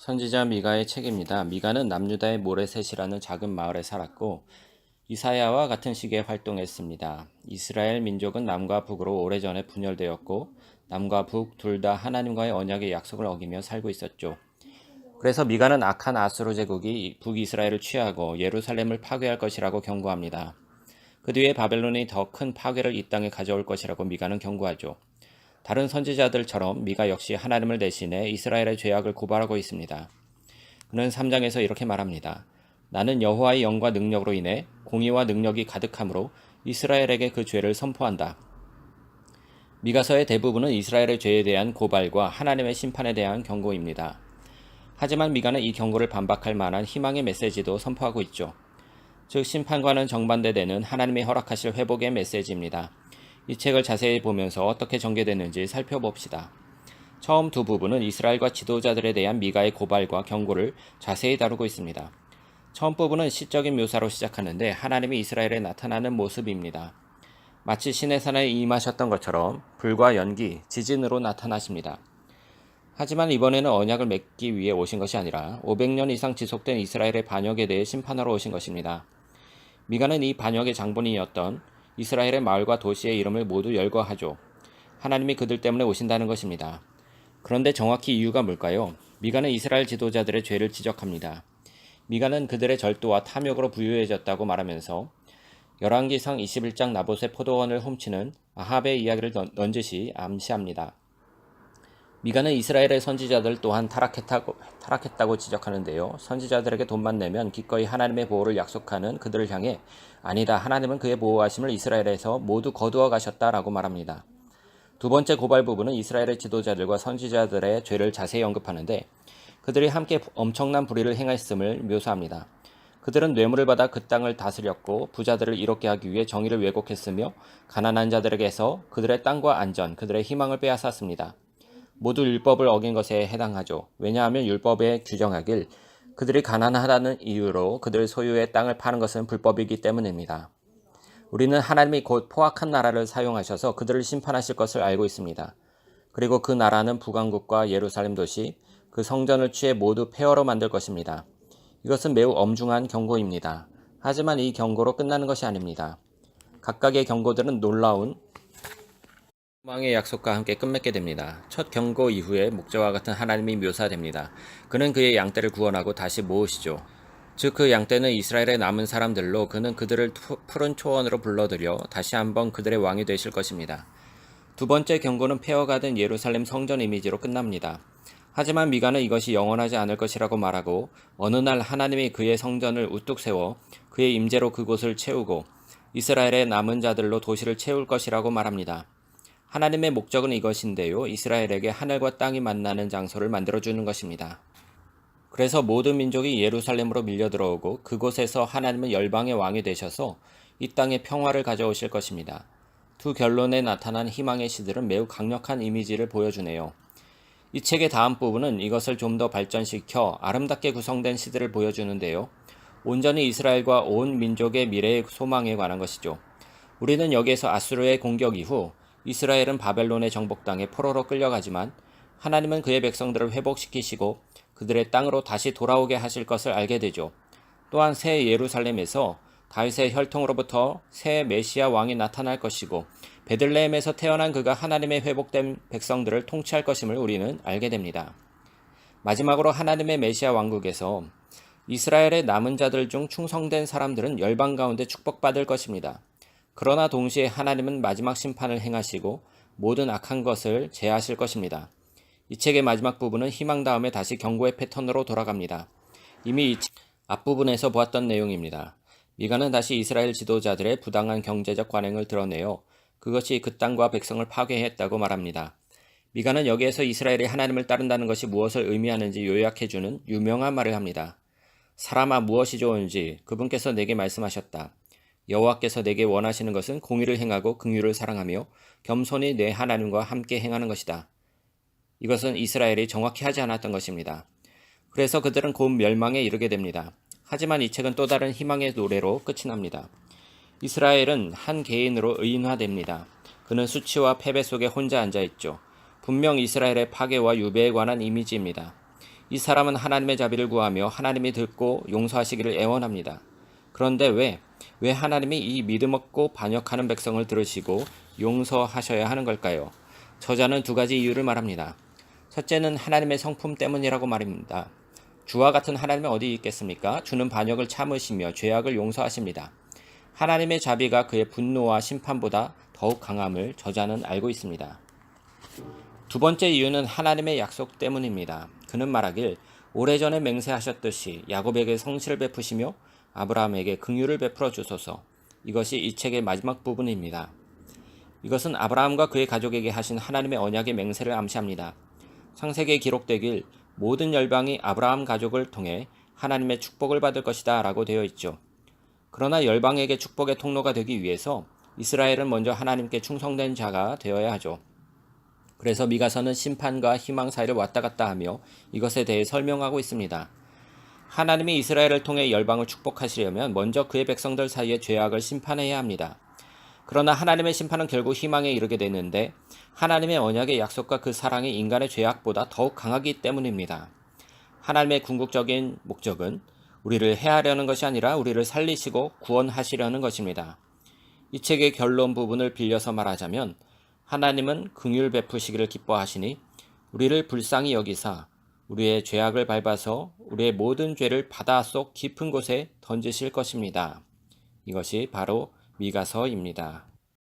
선지자 미가의 책입니다. 미가는 남유다의 모레셋이라는 작은 마을에 살았고 이사야와 같은 시기에 활동했습니다. 이스라엘 민족은 남과 북으로 오래전에 분열되었고 남과 북 둘 다 하나님과의 언약의 약속을 어기며 살고 있었죠. 그래서 미가는 악한 아수르 제국이 북이스라엘을 취하고 예루살렘을 파괴할 것이라고 경고합니다. 그 뒤에 바벨론이 더 큰 파괴를 이 땅에 가져올 것이라고 미가는 경고하죠. 다른 선지자들처럼 미가 역시 하나님을 대신해 이스라엘의 죄악을 고발하고 있습니다. 그는 3장에서 이렇게 말합니다. 나는 여호와의 영과 능력으로 인해 공의와 능력이 가득함으로 이스라엘에게 그 죄를 선포한다. 미가서의 대부분은 이스라엘의 죄에 대한 고발과 하나님의 심판에 대한 경고입니다. 하지만 미가는 이 경고를 반박할 만한 희망의 메시지도 선포하고 있죠. 즉 심판과는 정반대되는 하나님이 허락하실 회복의 메시지입니다. 이 책을 자세히 보면서 어떻게 전개되는지 살펴봅시다. 처음 두 부분은 이스라엘과 지도자들에 대한 미가의 고발과 경고를 자세히 다루고 있습니다. 처음 부분은 시적인 묘사로 시작하는데 하나님이 이스라엘에 나타나는 모습입니다. 마치 시내산에 임하셨던 것처럼 불과 연기, 지진으로 나타나십니다. 하지만 이번에는 언약을 맺기 위해 오신 것이 아니라 500년 이상 지속된 이스라엘의 반역에 대해 심판하러 오신 것입니다. 미가는 이 반역의 장본인이었던 이스라엘의 마을과 도시의 이름을 모두 열거하죠. 하나님이 그들 때문에 오신다는 것입니다. 그런데 정확히 이유가 뭘까요? 미가는 이스라엘 지도자들의 죄를 지적합니다. 미가는 그들의 절도와 탐욕으로 부유해졌다고 말하면서 열왕기상 21장 나봇의 포도원을 훔치는 아합의 이야기를 넌지시 암시합니다. 미가는 이스라엘의 선지자들 또한 타락했다고 지적하는데요. 선지자들에게 돈만 내면 기꺼이 하나님의 보호를 약속하는 그들을 향해 아니다, 하나님은 그의 보호하심을 이스라엘에서 모두 거두어 가셨다라고 말합니다. 두 번째 고발 부분은 이스라엘의 지도자들과 선지자들의 죄를 자세히 언급하는데 그들이 함께 엄청난 불의를 행했음을 묘사합니다. 그들은 뇌물을 받아 그 땅을 다스렸고 부자들을 이롭게 하기 위해 정의를 왜곡했으며 가난한 자들에게서 그들의 땅과 안전, 그들의 희망을 빼앗았습니다. 모두 율법을 어긴 것에 해당하죠. 왜냐하면 율법에 규정하길 그들이 가난하다는 이유로 그들 소유의 땅을 파는 것은 불법이기 때문입니다. 우리는 하나님이 곧 포악한 나라를 사용하셔서 그들을 심판하실 것을 알고 있습니다. 그리고 그 나라는 북왕국과 예루살렘 도시, 그 성전을 취해 모두 폐허로 만들 것입니다. 이것은 매우 엄중한 경고입니다. 하지만 이 경고로 끝나는 것이 아닙니다. 각각의 경고들은 놀라운 소망의 약속과 함께 끝맺게 됩니다. 첫 경고 이후에 목자와 같은 하나님이 묘사됩니다. 그는 그의 양떼를 구원하고 다시 모으시죠. 즉 그 양떼는 이스라엘의 남은 사람들로 그는 그들을 푸른 초원으로 불러들여 다시 한번 그들의 왕이 되실 것입니다. 두 번째 경고는 폐허가 된 예루살렘 성전 이미지로 끝납니다. 하지만 미가는 이것이 영원하지 않을 것이라고 말하고 어느 날 하나님이 그의 성전을 우뚝 세워 그의 임재로 그곳을 채우고 이스라엘의 남은 자들로 도시를 채울 것이라고 말합니다. 하나님의 목적은 이것인데요. 이스라엘에게 하늘과 땅이 만나는 장소를 만들어주는 것입니다. 그래서 모든 민족이 예루살렘으로 밀려 들어오고 그곳에서 하나님은 열방의 왕이 되셔서 이 땅에 평화를 가져오실 것입니다. 두 결론에 나타난 희망의 시들은 매우 강력한 이미지를 보여주네요. 이 책의 다음 부분은 이것을 좀 더 발전시켜 아름답게 구성된 시들을 보여주는데요. 온전히 이스라엘과 온 민족의 미래의 소망에 관한 것이죠. 우리는 여기에서 아수르의 공격 이후 이스라엘은 바벨론의 정복당에 포로로 끌려가지만 하나님은 그의 백성들을 회복시키시고 그들의 땅으로 다시 돌아오게 하실 것을 알게 되죠. 또한 새 예루살렘에서 다윗의 혈통으로부터 새 메시아 왕이 나타날 것이고 베들레헴에서 태어난 그가 하나님의 회복된 백성들을 통치할 것임을 우리는 알게 됩니다. 마지막으로 하나님의 메시아 왕국에서 이스라엘의 남은 자들 중 충성된 사람들은 열방 가운데 축복받을 것입니다. 그러나 동시에 하나님은 마지막 심판을 행하시고 모든 악한 것을 제하실 것입니다. 이 책의 마지막 부분은 희망 다음에 다시 경고의 패턴으로 돌아갑니다. 이미 이 앞부분에서 보았던 내용입니다. 미가는 다시 이스라엘 지도자들의 부당한 경제적 관행을 드러내어 그것이 그 땅과 백성을 파괴했다고 말합니다. 미가는 여기에서 이스라엘이 하나님을 따른다는 것이 무엇을 의미하는지 요약해주는 유명한 말을 합니다. 사람아 무엇이 좋은지 그분께서 내게 말씀하셨다. 여호와께서 내게 원하시는 것은 공의를 행하고 긍휼을 사랑하며 겸손히 내 하나님과 함께 행하는 것이다. 이것은 이스라엘이 정확히 하지 않았던 것입니다. 그래서 그들은 곧 멸망에 이르게 됩니다. 하지만 이 책은 또 다른 희망의 노래로 끝이 납니다. 이스라엘은 한 개인으로 의인화됩니다. 그는 수치와 패배 속에 혼자 앉아있죠. 분명 이스라엘의 파괴와 유배에 관한 이미지입니다. 이 사람은 하나님의 자비를 구하며 하나님이 듣고 용서하시기를 애원합니다. 그런데 왜 하나님이 이 믿음 없고 반역하는 백성을 들으시고 용서하셔야 하는 걸까요? 저자는 두 가지 이유를 말합니다. 첫째는 하나님의 성품 때문이라고 말입니다. 주와 같은 하나님은 어디 있겠습니까? 주는 반역을 참으시며 죄악을 용서하십니다. 하나님의 자비가 그의 분노와 심판보다 더욱 강함을 저자는 알고 있습니다. 두 번째 이유는 하나님의 약속 때문입니다. 그는 말하길 오래전에 맹세하셨듯이 야곱에게 성실을 베푸시며 아브라함에게 긍휼을 베풀어 주소서. 이것이 이 책의 마지막 부분입니다. 이것은 아브라함과 그의 가족에게 하신 하나님의 언약의 맹세를 암시합니다. 창세기에 기록되길 모든 열방이 아브라함 가족을 통해 하나님의 축복을 받을 것이다 라고 되어 있죠. 그러나 열방에게 축복의 통로가 되기 위해서 이스라엘은 먼저 하나님께 충성된 자가 되어야 하죠. 그래서 미가서는 심판과 희망 사이를 왔다 갔다 하며 이것에 대해 설명하고 있습니다. 하나님이 이스라엘을 통해 열방을 축복하시려면 먼저 그의 백성들 사이의 죄악을 심판해야 합니다. 그러나 하나님의 심판은 결국 희망에 이르게 되는데 하나님의 언약의 약속과 그 사랑이 인간의 죄악보다 더욱 강하기 때문입니다. 하나님의 궁극적인 목적은 우리를 해하려는 것이 아니라 우리를 살리시고 구원하시려는 것입니다. 이 책의 결론 부분을 빌려서 말하자면 하나님은 긍휼 베푸시기를 기뻐하시니 우리를 불쌍히 여기사 우리의 죄악을 밟아서 우리의 모든 죄를 바다 속 깊은 곳에 던지실 것입니다. 이것이 바로 미가서입니다.